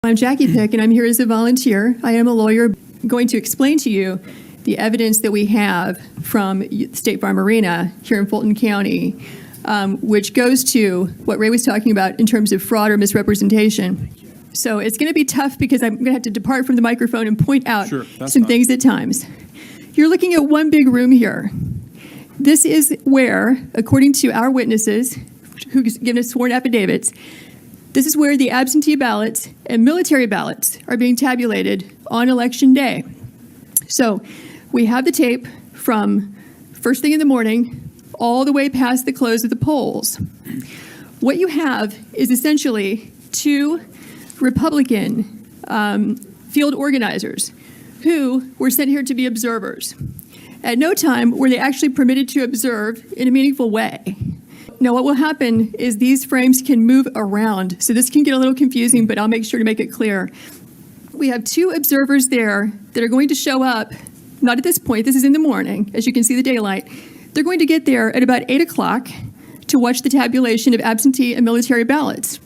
I'm Jacky Pick, and I'm here as a volunteer. I am a lawyer going to explain to you the evidence that we have from State Farm Arena here in Fulton County, which goes to what Ray was talking about in terms of fraud or misrepresentation. So it's going to be tough because I'm going to have to depart from the microphone and point out some things at times. You're looking at one big room here. This is where, according to our witnesses who've given us sworn affidavits, this is where the absentee ballots and military ballots are being tabulated on Election Day. So we have the tape from first thing in the morning all the way past the close of the polls. What you have is essentially two Republican field organizers who were sent here to be observers. At no time were they actually permitted to observe in a meaningful way. Now, what will happen is these frames can move around, so this can get a little confusing, but I'll make sure to make it clear. We have two observers there that are going to show up, not at this point, this is in the morning, as you can see the daylight. They're going to get there at about 8 o'clock to watch the tabulation of absentee and military ballots.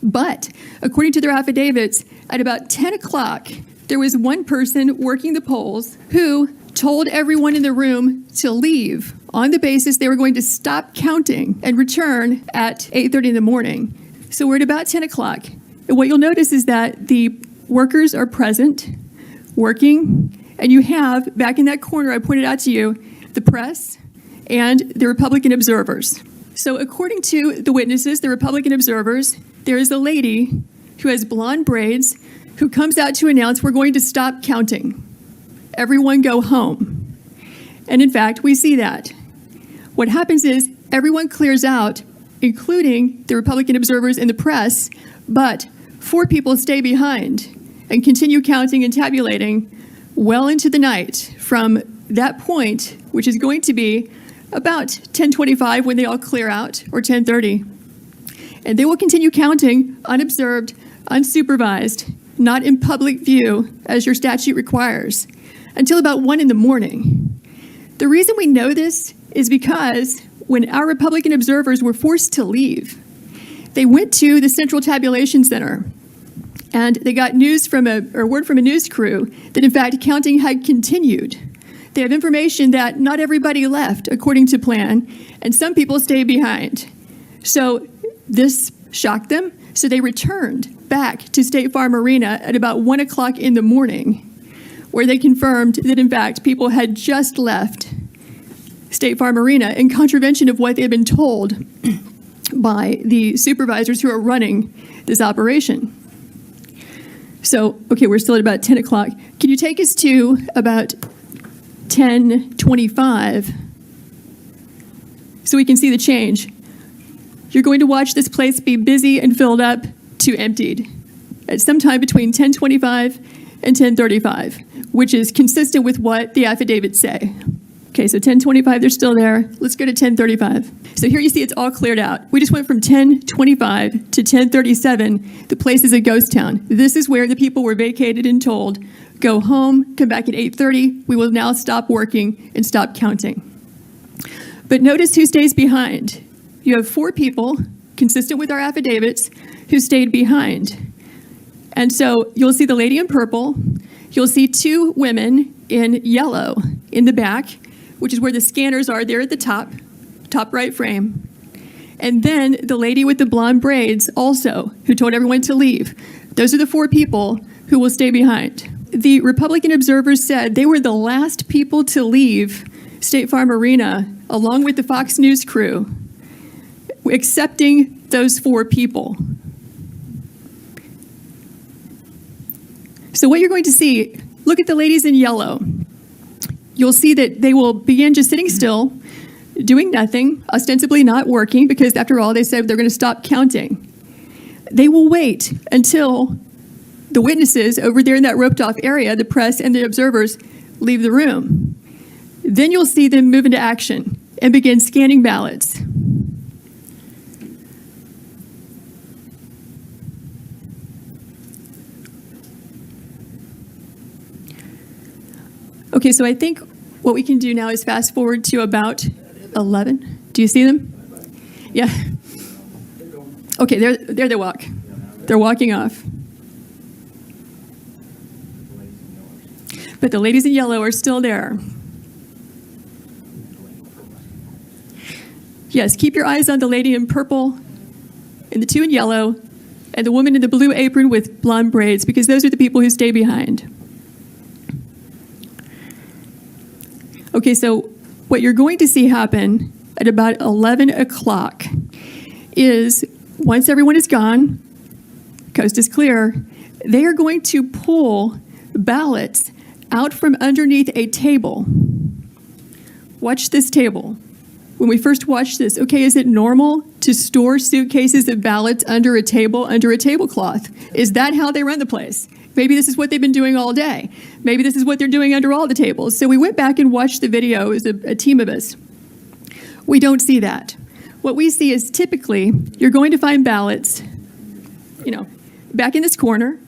But according to their affidavits, at about 10 o'clock, there was one person working the polls who told everyone in the room to leave on the basis they were going to stop counting and return at 8:30 in the morning. So we're at about 10 o'clock. And what you'll notice is that the workers are present, working, and you have, back in that corner I pointed out to you, the press and the Republican observers. So according to the witnesses, the Republican observers, there is a lady who has blonde braids who comes out to announce we're going to stop counting. Everyone go home. And in fact, we see that. What happens is everyone clears out, including the Republican observers and the press, but 4 people stay behind and continue counting and tabulating well into the night from that point, which is going to be about 10:25 when they all clear out, or 10:30. And they will continue counting unobserved, unsupervised, not in public view as your statute requires, until about 1 in the morning. The reason we know this is because when our Republican observers were forced to leave, they went to the Central Tabulation Center and they got word from a news crew that in fact counting had continued. They have information that not everybody left according to plan, and some people stayed behind. So this shocked them, so they returned back to State Farm Arena at about 1 o'clock in the morning, where they confirmed that in fact people had just left State Farm Arena in contravention of what they had been told by the supervisors who are running this operation. So, okay, we're still at about 10 o'clock. Can you take us to about 10:25 so we can see the change? You're going to watch this place be busy and filled up to emptied at some time between 10:25 and 10:35, which is consistent with what the affidavits say. Okay, so 10:25, they're still there. Let's go to 10:35. So here you see it's all cleared out. We just went from 10:25 to 10:37. The place is a ghost town. This is where the people were vacated and told, go home, come back at 8:30. We will now stop working and stop counting. But notice who stays behind. You have 4 people, consistent with our affidavits, who stayed behind. And so you'll see the lady in purple. You'll see 2 women in yellow in the back, which is where the scanners are there at the top right frame. And then the lady with the blonde braids also, who told everyone to leave. Those are the 4 people who will stay behind. The Republican observers said they were the last people to leave State Farm Arena, along with the Fox News crew, accepting those 4 people. So what you're going to see, look at the ladies in yellow. You'll see that they will begin just sitting still, doing nothing, ostensibly not working, because after all, they said they're going to stop counting. They will wait until the witnesses over there in that roped off area, the press and the observers, leave the room. Then you'll see them move into action and begin scanning ballots. Okay, so I think what we can do now is fast forward to about 11. Do you see them? Yeah. Okay, there they walk. They're walking off. But the ladies in yellow are still there. Yes, keep your eyes on the lady in purple and the two in yellow and the woman in the blue apron with blonde braids, because those are the people who stay behind. Okay, so what you're going to see happen at about 11 o'clock is, once everyone is gone, coast is clear, they are going to pull ballots out from underneath a table. Watch this table. When we first watched this, okay, is it normal to store suitcases of ballots under a table, under a tablecloth? Is that how they run the place? Maybe this is what they've been doing all day. Maybe this is what they're doing under all the tables. So we went back and watched the video. It was a team of us. We don't see that. What we see is typically you're going to find ballots, back in this corner,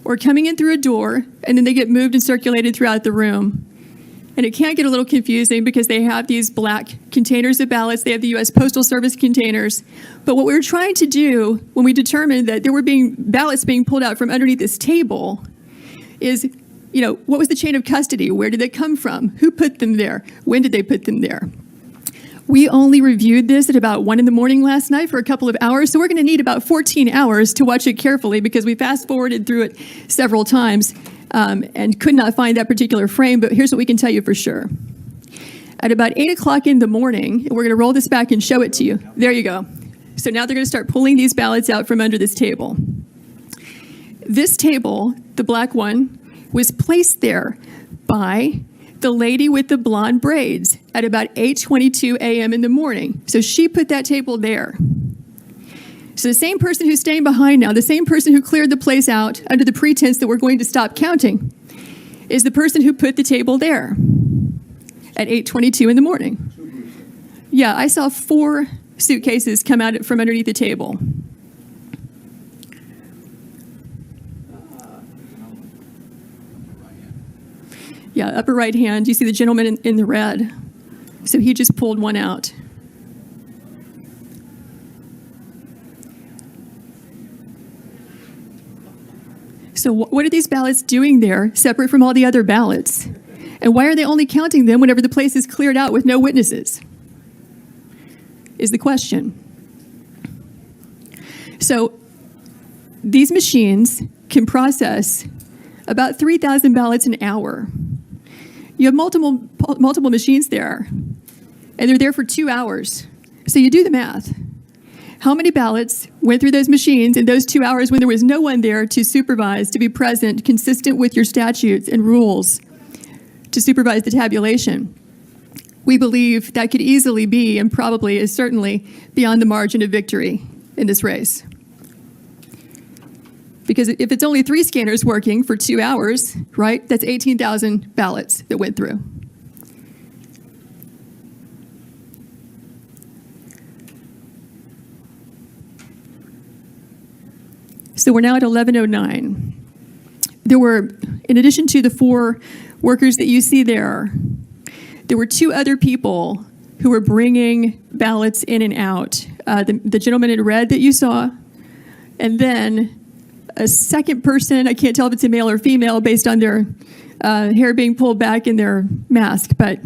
or coming in through a door, and then they get moved and circulated throughout the room. And it can get a little confusing because they have these black containers of ballots. They have the U.S. Postal Service containers. But what we were trying to do when we determined that there were ballots being pulled out from underneath this table is, what was the chain of custody? Where did they come from? Who put them there? When did they put them there? We only reviewed this at about 1 a.m. last night for a couple of hours, so we're going to need about 14 hours to watch it carefully because we fast-forwarded through it several times and could not find that particular frame, but here's what we can tell you for sure. At about 8 o'clock in the morning, we're going to roll this back and show it to you. There you go. So now they're going to start pulling these ballots out from under this table. This table, the black one, was placed there by the lady with the blonde braids at about 8:22 a.m. in the morning. So she put that table there. So the same person who's staying behind now, the same person who cleared the place out under the pretense that we're going to stop counting, is the person who put the table there at 8:22 in the morning. Yeah, I saw 4 suitcases come out from underneath the table. Yeah, upper right hand, you see the gentleman in the red. So he just pulled one out. So what are these ballots doing there, separate from all the other ballots? And why are they only counting them whenever the place is cleared out with no witnesses? Is the question. So these machines can process about 3,000 ballots an hour. You have multiple machines there, and they're there for 2 hours. So you do the math. How many ballots went through those machines in those 2 hours when there was no one there to supervise, to be present, consistent with your statutes and rules, to supervise the tabulation? We believe that could easily be, and probably is certainly, beyond the margin of victory in this race. Because if it's only 3 scanners working for 2 hours, right, that's 18,000 ballots that went through. So we're now at 11:09. There were, in addition to the 4 workers that you see there were 2 other people who were bringing ballots in and out. The gentleman in red that you saw, and then a second person. I can't tell if it's a male or female based on their hair being pulled back in their mask, but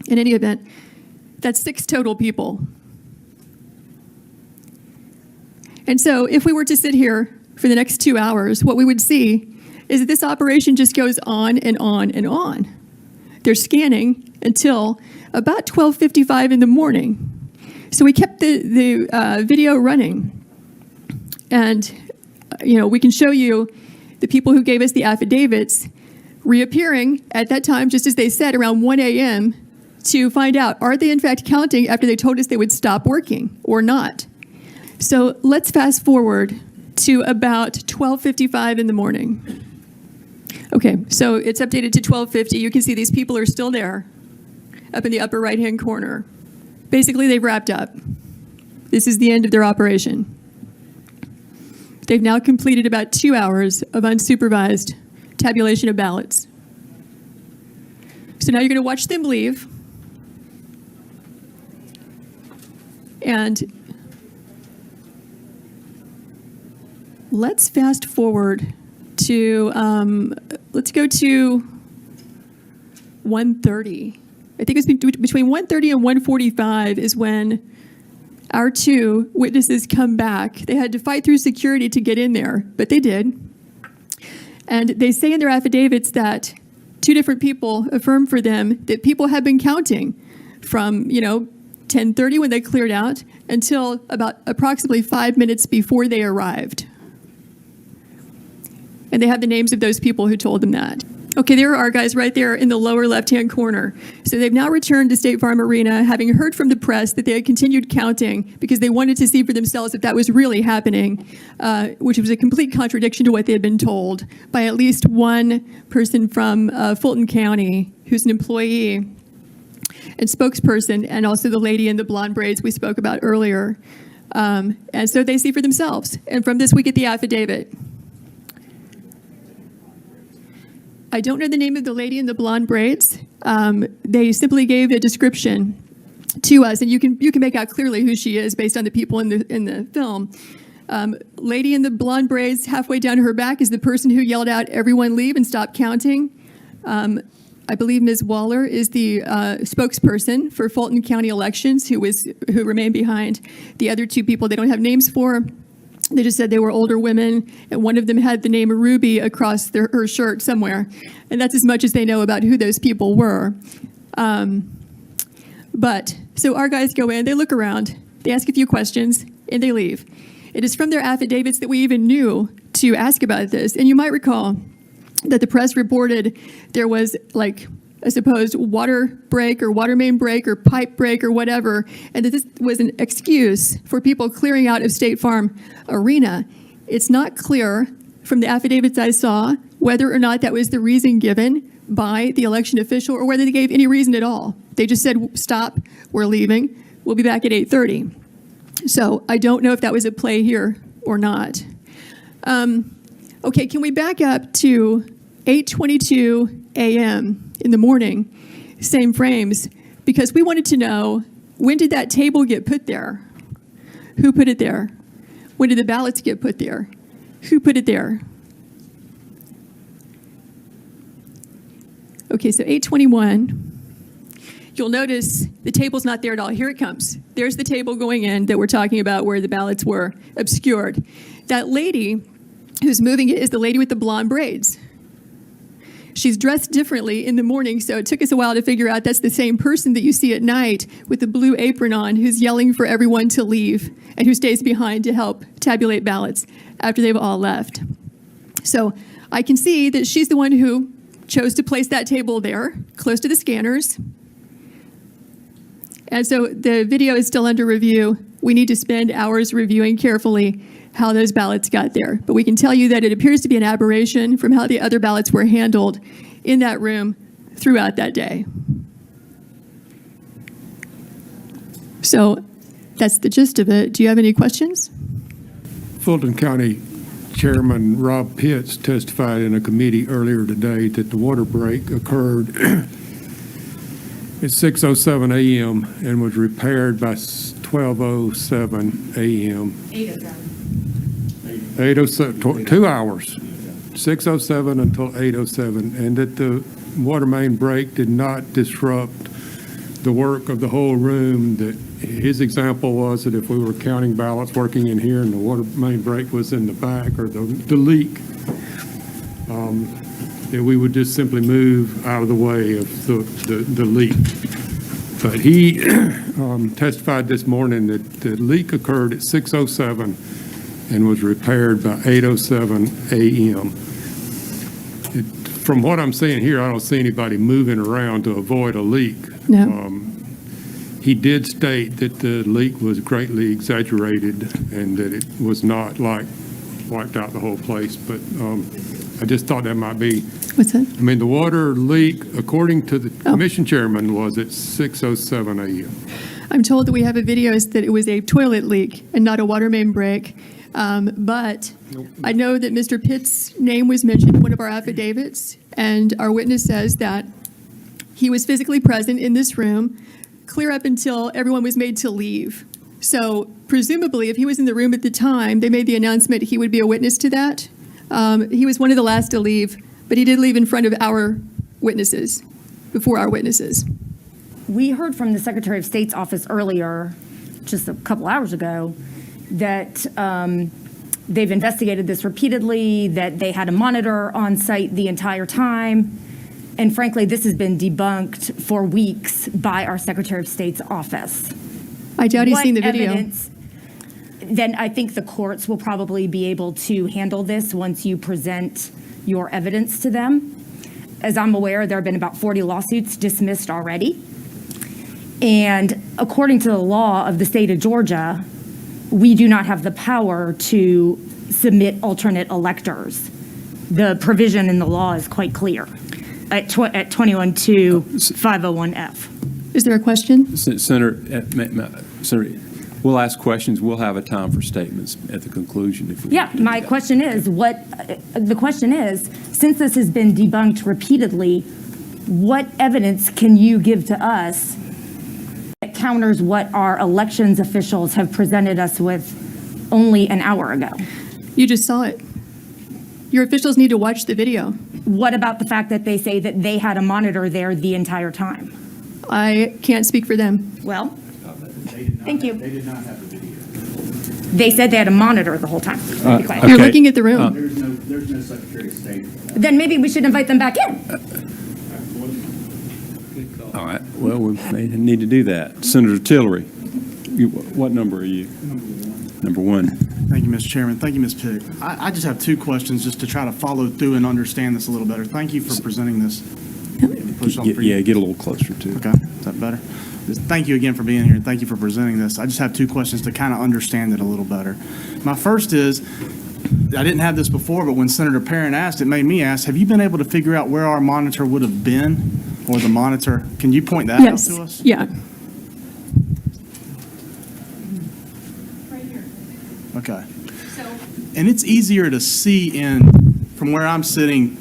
in any event, that's 6 total people. And so if we were to sit here for the next 2 hours, what we would see is that this operation just goes on and on and on. They're scanning until about 12:55 in the morning. So we kept the video running. And we can show you the people who gave us the affidavits reappearing at that time, just as they said, around 1 a.m. to find out, are they in fact counting after they told us they would stop working or not? So let's fast forward to about 12:55 in the morning. Okay, so it's updated to 12:50. You can see these people are still there up in the upper right-hand corner. Basically, they've wrapped up. This is the end of their operation. They've now completed about 2 hours of unsupervised tabulation of ballots. So now you're going to watch them leave. And let's fast forward to, let's go to 1:30. I think it's between 1:30 and 1:45 is when our two witnesses come back. They had to fight through security to get in there, but they did. And they say in their affidavits that two different people affirm for them that people have been counting from, 10:30 when they cleared out until about approximately 5 minutes before they arrived. And they have the names of those people who told them that. Okay, there are our guys right there in the lower left-hand corner. So they've now returned to State Farm Arena, having heard from the press that they had continued counting because they wanted to see for themselves if that was really happening, which was a complete contradiction to what they had been told by at least one person from Fulton County who's an employee and spokesperson, and also the lady in the blonde braids we spoke about earlier. And so they see for themselves. And from this, we get the affidavit. I don't know the name of the lady in the blonde braids. They simply gave a description to us, and you can make out clearly who she is based on the people in the film. Lady in the blonde braids, halfway down her back, is the person who yelled out, "Everyone leave and stop counting." I believe Ms. Waller is the spokesperson for Fulton County elections, who remained behind the other two people they don't have names for. They just said they were older women, and one of them had the name Ruby across her shirt somewhere. And that's as much as they know about who those people were. So our guys go in, they look around, they ask a few questions, and they leave. It is from their affidavits that we even knew to ask about this. And you might recall that the press reported there was like a supposed water break or water main break or pipe break or whatever, and that this was an excuse for people clearing out of State Farm Arena. It's not clear from the affidavits I saw whether or not that was the reason given by the election official or whether they gave any reason at all. They just said, "Stop, we're leaving, we'll be back at 8:30. So I don't know if that was at play here or not. Okay, can we back up to 8:22 a.m. in the morning, same frames, because we wanted to know, when did that table get put there? Who put it there? When did the ballots get put there? Who put it there? Okay, so 8:21. You'll notice the table's not there at all. Here it comes. There's the table going in that we're talking about where the ballots were obscured. That lady who's moving it is the lady with the blonde braids. She's dressed differently in the morning, so it took us a while to figure out that's the same person that you see at night with the blue apron on who's yelling for everyone to leave and who stays behind to help tabulate ballots after they've all left. So I can see that she's the one who chose to place that table there, close to the scanners. And so the video is still under review. We need to spend hours reviewing carefully how those ballots got there. But we can tell you that it appears to be an aberration from how the other ballots were handled in that room throughout that day. So that's the gist of it. Do you have any questions? Fulton County Chairman Rob Pitts testified in a committee earlier today that the water break occurred at 6:07 a.m. and was repaired by 12:07 a.m. 8:07, 2 hours, 6:07 until 8:07, and that the water main break did not disrupt the work of the whole room. That his example was that if we were counting ballots working in here and the water main break was in the back, or the leak, that we would just simply move out of the way of the leak. But he testified this morning that the leak occurred at 6:07 and was repaired by 8:07 a.m. From what I'm seeing here, I don't see anybody moving around to avoid a leak. No. He did state that the leak was greatly exaggerated and that it was not like wiped out the whole place, but I just thought that might be. What's that? I mean, the water leak, according to the commission chairman, was at 6:07 a.m. I'm told that we have a video that it was a toilet leak and not a water main break. But I know that Mr. Pitt's name was mentioned in one of our affidavits, and our witness says that he was physically present in this room clear up until everyone was made to leave. So presumably, if he was in the room at the time, they made the announcement he would be a witness to that. He was one of the last to leave, but he did leave in front of our witnesses, before our witnesses. We heard from the Secretary of State's office earlier, just a couple hours ago, that they've investigated this repeatedly, that they had a monitor on site the entire time. And frankly, this has been debunked for weeks by our Secretary of State's office. I doubt he's seen the What video. evidence- Then I think the courts will probably be able to handle this once you present your evidence to them. As I'm aware, there have been about 40 lawsuits dismissed already. And according to the law of the state of Georgia, we do not have the power to submit alternate electors. The provision in the law is quite clear at 21-501F. Is there a question? Senator, we'll ask questions. We'll have a time for statements at the conclusion. If we Yeah, need to my do that. question is, the question is, since this has been debunked repeatedly, what evidence can you give to us that counters what our elections officials have presented us with only an hour ago? You just saw it. Your officials need to watch the video. What about the fact that they say that they had a monitor there the entire time? I can't speak for them. Well, They did not Thank you. They did not have the video. they said they had a monitor the whole time. Be quiet. You're Okay. looking at the room. There's no Secretary of State. Then maybe we should invite them back in. All right. Well, we may need to do that. Senator Tillery, what number are you? Number one. Thank you, Mr. Chairman. Thank you, Ms. Pick. I just have two questions just to try to follow through and understand this a little better. Thank you for presenting this. Push on for you. Yeah, get a little closer to it. Okay, is that better? Thank you again for being here, and thank you for presenting this. I just have two questions to kind of understand it a little better. My first is, I didn't have this before, but when Senator Perrin asked, it made me ask, have you been able to figure out where our monitor would have been, or the monitor? Can you point that out Yes. to us? Yeah. Okay. And it's easier to see in, from where I'm sitting,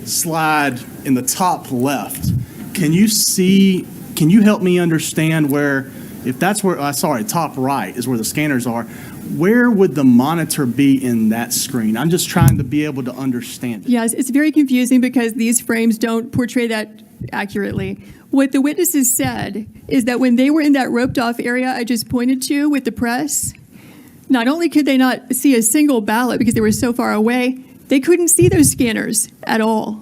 slide in the top left. Can you help me understand where, if that's where, top right is where the scanners are, where would the monitor be in that screen? I'm just trying to be able to understand it. Yes, it's very confusing because these frames don't portray that accurately. What the witnesses said is that when they were in that roped off area I just pointed to with the press, not only could they not see a single ballot because they were so far away, they couldn't see those scanners at all.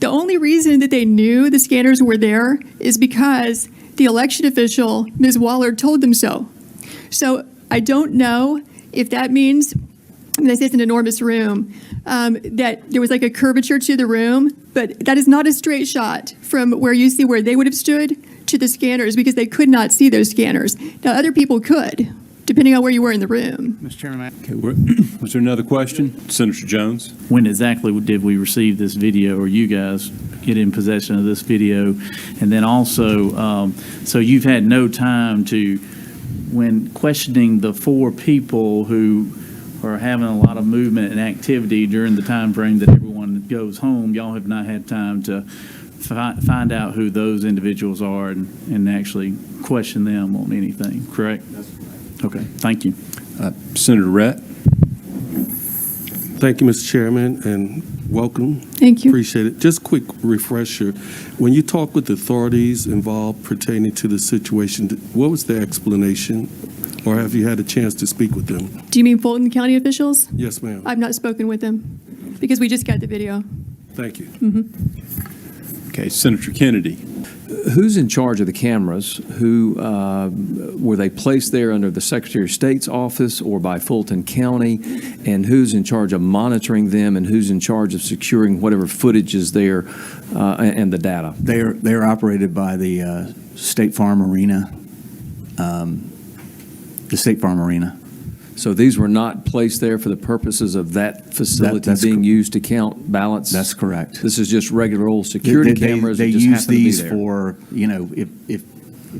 The only reason that they knew the scanners were there is because the election official, Ms. Waller, told them so. So I don't know if that means, and this is an enormous room, that there was like a curvature to the room, but that is not a straight shot from where you see where they would have stood to the scanners because they could not see those scanners. Now, other people could, depending on where you were in the room. Mr. Chairman, Okay, was there another question? Senator Jones? When exactly did we receive this video, or you guys get in possession of this video? And then also, so you've had no time to, when questioning the four people who are having a lot of movement and activity during the time frame that everyone goes home, y'all have not had time to find out who those individuals are and actually question them on anything, correct? That's correct. Okay, thank you. Senator Rett? Thank you, Mr. Chairman, and welcome. Thank you. Appreciate it. Just quick refresher. When you talk with authorities involved pertaining to the situation, what was the explanation? Or have you had a chance to speak with them? Do you mean Fulton County officials? Yes, ma'am. I've not spoken with them because we just got the video. Thank you. Okay, Senator Kennedy. Who's in charge of the cameras? Who were they placed there under the Secretary of State's office or by Fulton County? And who's in charge of monitoring them? And who's in charge of securing whatever footage is there and the data? They're operated by the State Farm Arena. The State Farm Arena. So these were not placed there for the purposes of that facility That's being used to count ballots? That's correct. This is just regular old security cameras They that just use happen to be these there? for, if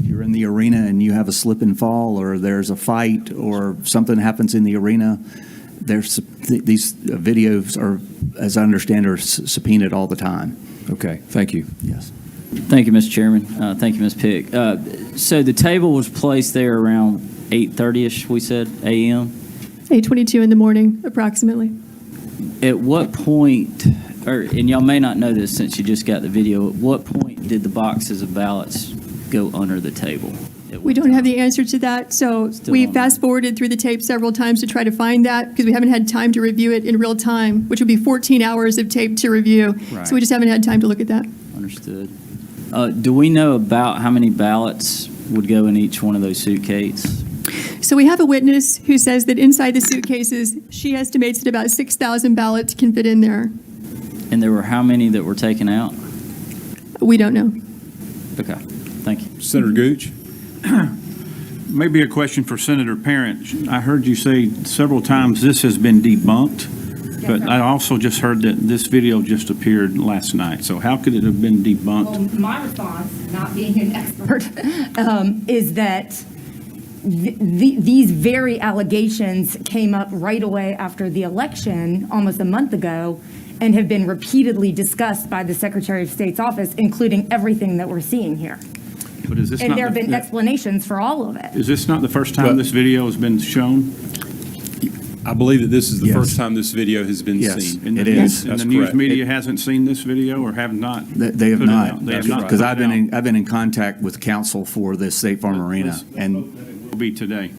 you're in the arena and you have a slip and fall, or there's a fight, or something happens in the arena, these videos are, as I understand, are subpoenaed all the time. Okay, thank you. Yes. Thank you, Mr. Chairman. Thank you, Ms. Pick. So the table was placed there around 8:30ish, we said, a.m.? 8:22 in the morning, approximately. At what point, and y'all may not know this since you just got the video, at what point did the boxes of ballots go under the table? We don't have the answer to that, so Still we don't know. fast-forwarded through the tape several times to try to find that, because we haven't had time to review it in real time, which would be 14 hours of tape to review. Right. So we just haven't had time to look at that. Understood. Do we know about how many ballots would go in each one of those suitcases? So we have a witness who says that inside the suitcases, she estimates that about 6,000 ballots can fit in there. And there were how many that were taken out? We don't know. Okay, thank you. Senator Gooch? Maybe a question for Senator Parent. I heard you say several times this has been debunked, but I also just heard that this video just appeared last night. So how could it have been debunked? Well, my response, not being an expert, is that these very allegations came up right away after the election, almost a month ago, and have been repeatedly discussed by the Secretary of State's office, including everything that we're seeing here. But is this And not there have the- been explanations for all of it. Is this not the first time this video has been shown? I believe that this is the Yes. first time this video has been Yes. seen. And the It news- is. And That's the news correct. media hasn't seen this video or have not? They have put it not, out? They have not because put it I've been in contact with counsel for the State Farm Arena, and Will be today.